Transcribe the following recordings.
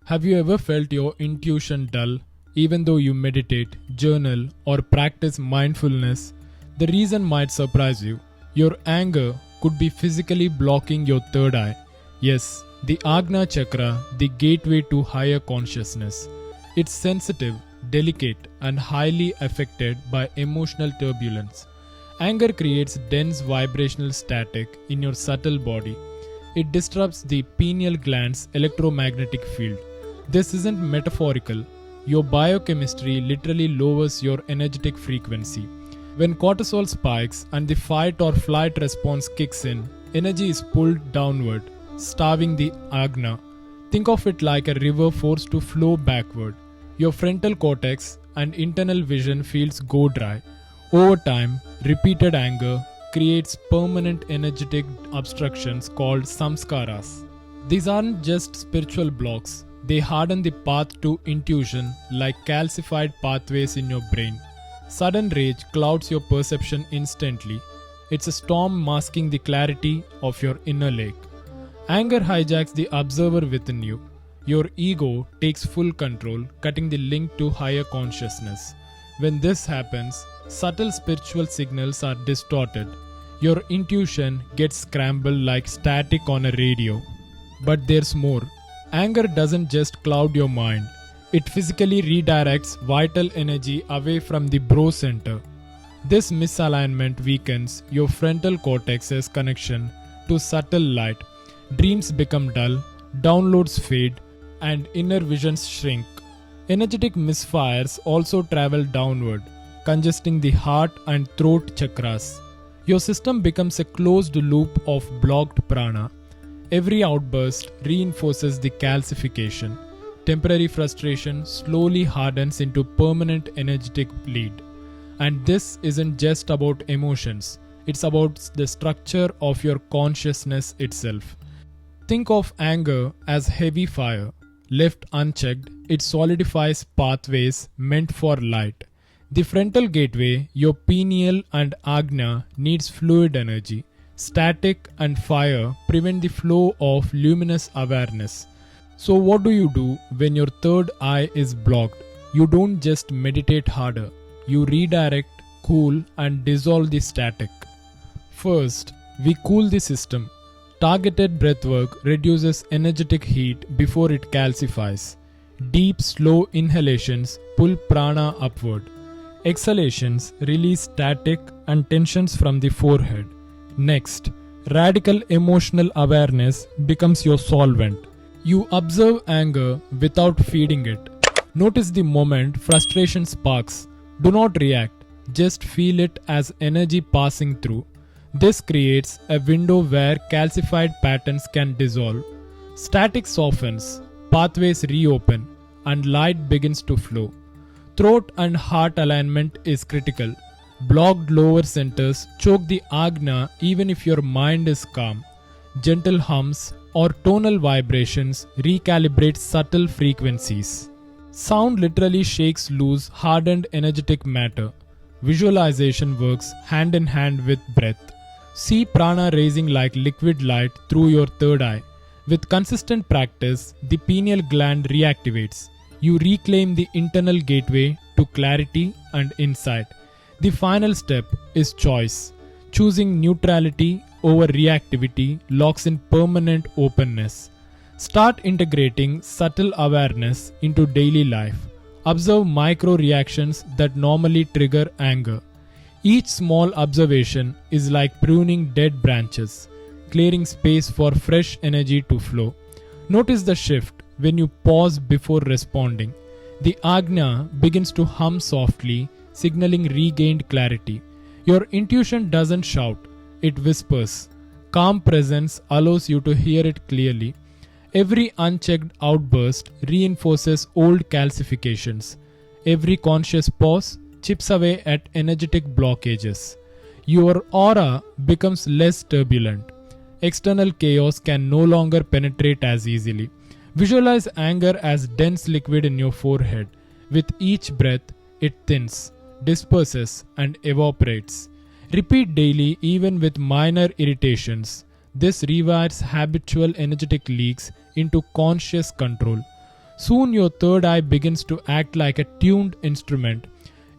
Have you ever felt your intuition dull, even though you meditate, journal, or practice mindfulness? The reason might surprise you. Your anger could be physically blocking your third eye. Yes, the Agna chakra, the gateway to higher consciousness. It's sensitive, delicate, and highly affected by emotional turbulence. Anger creates dense vibrational static in your subtle body. It disrupts the pineal gland's electromagnetic field. This isn't metaphorical. Your biochemistry literally lowers your energetic frequency. When cortisol spikes and the fight or flight response kicks in, energy is pulled downward, starving the Agna. Think of it like a river forced to flow backward. Your frontal cortex and internal vision fields go dry. Over time, repeated anger creates permanent energetic obstructions called samskaras. These aren't just spiritual blocks. They harden the path to intuition like calcified pathways in your brain. Sudden rage clouds your perception instantly. It's a storm masking the clarity of your inner lake. Anger hijacks the observer within you. Your ego takes full control, cutting the link to higher consciousness. When this happens, subtle spiritual signals are distorted. Your intuition gets scrambled like static on a radio. But there's more. Anger doesn't just cloud your mind. It physically redirects vital energy away from the bro center. This misalignment weakens your frontal cortex's connection to subtle light. Dreams become dull, downloads fade, and inner visions shrink. Energetic misfires also travel downward, congesting the heart and throat chakras. Your system becomes a closed loop of blocked prana. Every outburst reinforces the calcification. Temporary frustration slowly hardens into permanent energetic bleed. And this isn't just about emotions, it's about the structure of your consciousness itself. Think of anger as heavy fire. Left unchecked, it solidifies pathways meant for light. The frontal gateway, your pineal and agna, needs fluid energy. Static and fire prevent the flow of luminous awareness. So what do you do when your third eye is blocked? You don't just meditate harder. You redirect, cool, and dissolve the static. First, we cool the system. Targeted breathwork reduces energetic heat before it calcifies. Deep, slow inhalations pull prana upward. Exhalations release static and tensions from the forehead. Next, radical emotional awareness becomes your solvent. You observe anger without feeding it. Notice the moment frustration sparks. Do not react, just feel it as energy passing through. This creates a window where calcified patterns can dissolve. Static softens, pathways reopen, and light begins to flow. Throat and heart alignment is critical. Blocked lower centers choke the agna even if your mind is calm. Gentle hums or tonal vibrations recalibrate subtle frequencies. Sound literally shakes loose hardened energetic matter. Visualization works hand in hand with breath. See prana raising like liquid light through your third eye. With consistent practice, the pineal gland reactivates. You reclaim the internal gateway to clarity and insight. The final step is choice. Choosing neutrality over reactivity locks in permanent openness. Start integrating subtle awareness into daily life. Observe micro reactions that normally trigger anger. Each small observation is like pruning dead branches, clearing space for fresh energy to flow. Notice the shift when you pause before responding. The agna begins to hum softly, signaling regained clarity. Your intuition doesn't shout, it whispers. Calm presence allows you to hear it clearly. Every unchecked outburst reinforces old calcifications. Every conscious pause chips away at energetic blockages. Your aura becomes less turbulent. External chaos can no longer penetrate as easily. Visualize anger as dense liquid in your forehead. With each breath, it thins, disperses, and evaporates. Repeat daily even with minor irritations. This rewires habitual energetic leaks into conscious control. Soon your third eye begins to act like a tuned instrument.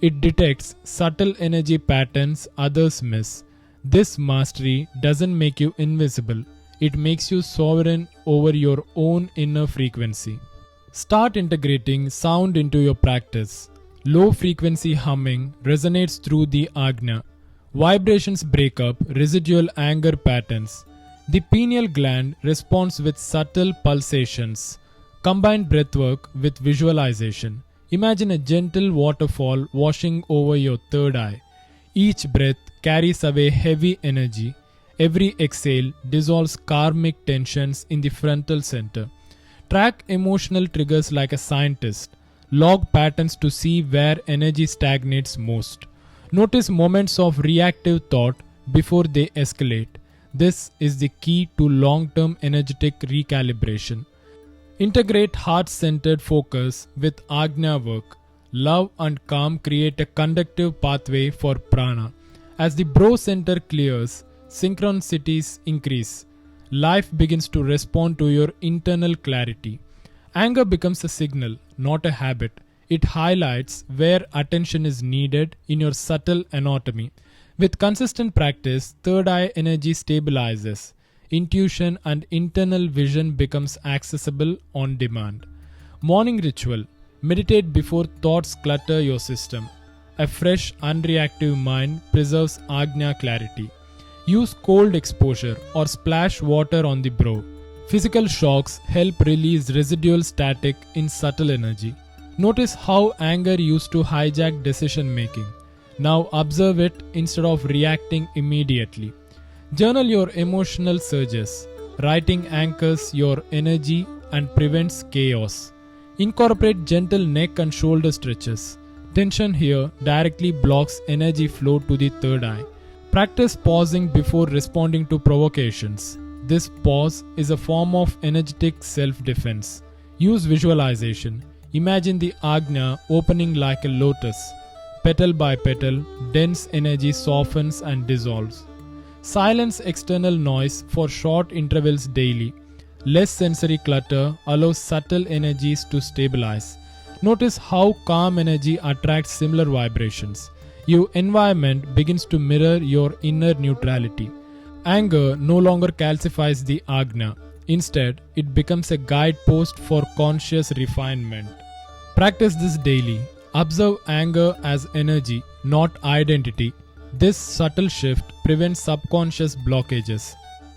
It detects subtle energy patterns others miss. This mastery doesn't make you invisible, it makes you sovereign over your own inner frequency. Start integrating sound into your practice. Low frequency humming resonates through the ajna. Vibrations break up residual anger patterns. The pineal gland responds with subtle pulsations. Combine breathwork with visualization. Imagine a gentle waterfall washing over your third eye. Each breath carries away heavy energy. Every exhale dissolves karmic tensions in the frontal center. Track emotional triggers like a scientist. Log patterns to see where energy stagnates most. Notice moments of reactive thought before they escalate. This is the key to long-term energetic recalibration. Integrate heart-centered focus with Ajna work. Love and calm create a conductive pathway for prana. As the brow center clears, synchronicities increase. Life begins to respond to your internal clarity. Anger becomes a signal, not a habit. It highlights where attention is needed in your subtle anatomy. With consistent practice, third eye energy stabilizes. Intuition and internal vision becomes accessible on demand. Morning ritual. Meditate before thoughts clutter your system. A fresh, unreactive mind preserves Ajna clarity. Use cold exposure or splash water on the brow. Physical shocks help release residual static in subtle energy. Notice how anger used to hijack decision making. Now observe it instead of reacting immediately. Journal your emotional surges. Writing anchors your energy and prevents chaos. Incorporate gentle neck and shoulder stretches. Tension here directly blocks energy flow to the third eye. Practice pausing before responding to provocations. This pause is a form of energetic self-defense. Use visualization. Imagine the Ajna opening like a lotus. Petal by petal, dense energy softens and dissolves. Silence external noise for short intervals daily. Less sensory clutter allows subtle energies to stabilize. Notice how calm energy attracts similar vibrations. Your environment begins to mirror your inner neutrality. Anger no longer calcifies the Ajna. Instead, it becomes a guidepost for conscious refinement. Practice this daily. Observe anger as energy, not identity. This subtle shift prevents subconscious blockages.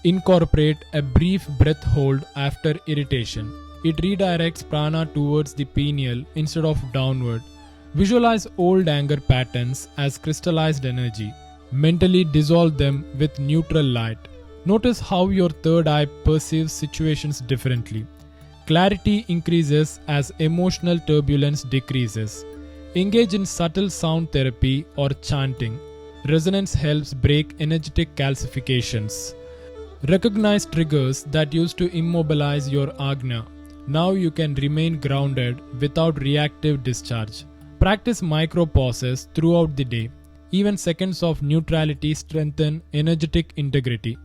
Incorporate a brief breath hold after irritation. It redirects prana towards the pineal instead of downward. Visualize old anger patterns as crystallized energy. Mentally dissolve them with neutral light. Notice how your third eye perceives situations differently. Clarity increases as emotional turbulence decreases. Engage in subtle sound therapy or chanting. Resonance helps break energetic calcifications. Recognize triggers that used to immobilize your Ajna. Now you can remain grounded without reactive discharge. Practice micro pauses throughout the day. Even seconds of neutrality strengthen energetic integrity.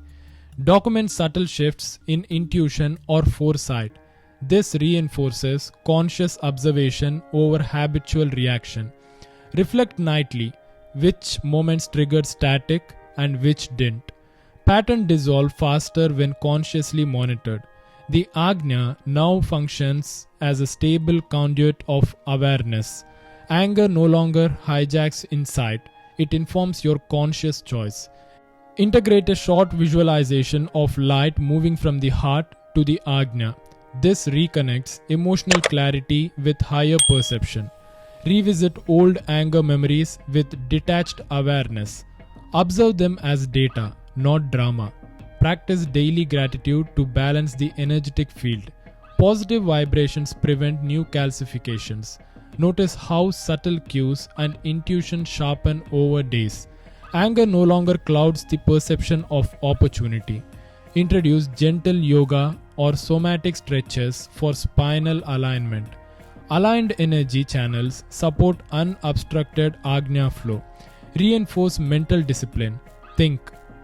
Document subtle shifts in intuition or foresight. This reinforces conscious observation over habitual reaction. Reflect nightly which moments triggered static and which didn't. Pattern dissolve faster when consciously monitored. The Ajna now functions as a stable conduit of awareness. Anger no longer hijacks insight, it informs your conscious choice. Integrate a short visualization of light moving from the heart to the Ajna. This reconnects emotional clarity with higher perception. Revisit old anger memories with detached awareness. Observe them as data, not drama. Practice daily gratitude to balance the energetic field. Positive vibrations prevent new calcifications. Notice how subtle cues and intuition sharpen over days. Anger no longer clouds the perception of opportunity. Introduce gentle yoga or somatic stretches for spinal alignment. Aligned energy channels support unobstructed Ajna flow. Reinforce mental discipline. Think,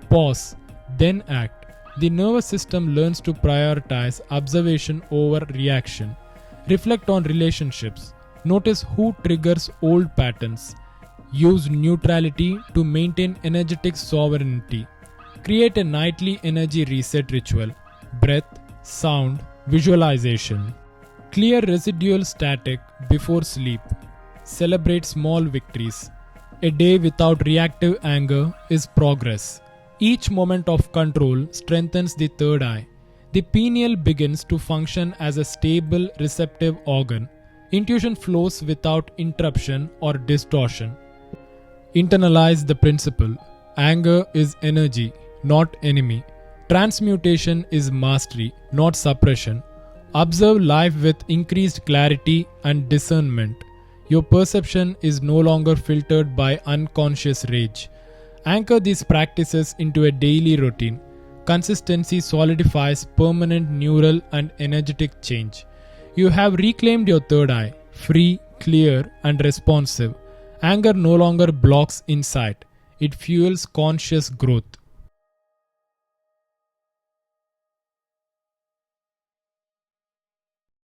pause, then act. The nervous system learns to prioritize observation over reaction. Reflect on relationships. Notice who triggers old patterns. Use neutrality to maintain energetic sovereignty. Create a nightly energy reset ritual. Breath, sound, visualization. Clear residual static before sleep. Celebrate small victories. A day without reactive anger is progress. Each moment of control strengthens the third eye. The pineal begins to function as a stable receptive organ. Intuition flows without interruption or distortion. Internalize the principle. Anger is energy, not enemy. Transmutation is mastery, not suppression. Observe life with increased clarity and discernment. Your perception is no longer filtered by unconscious rage. Anchor these practices into a daily routine. Consistency solidifies permanent neural and energetic change. You have reclaimed your third eye, free, clear, and responsive. Anger no longer blocks insight, it fuels conscious growth.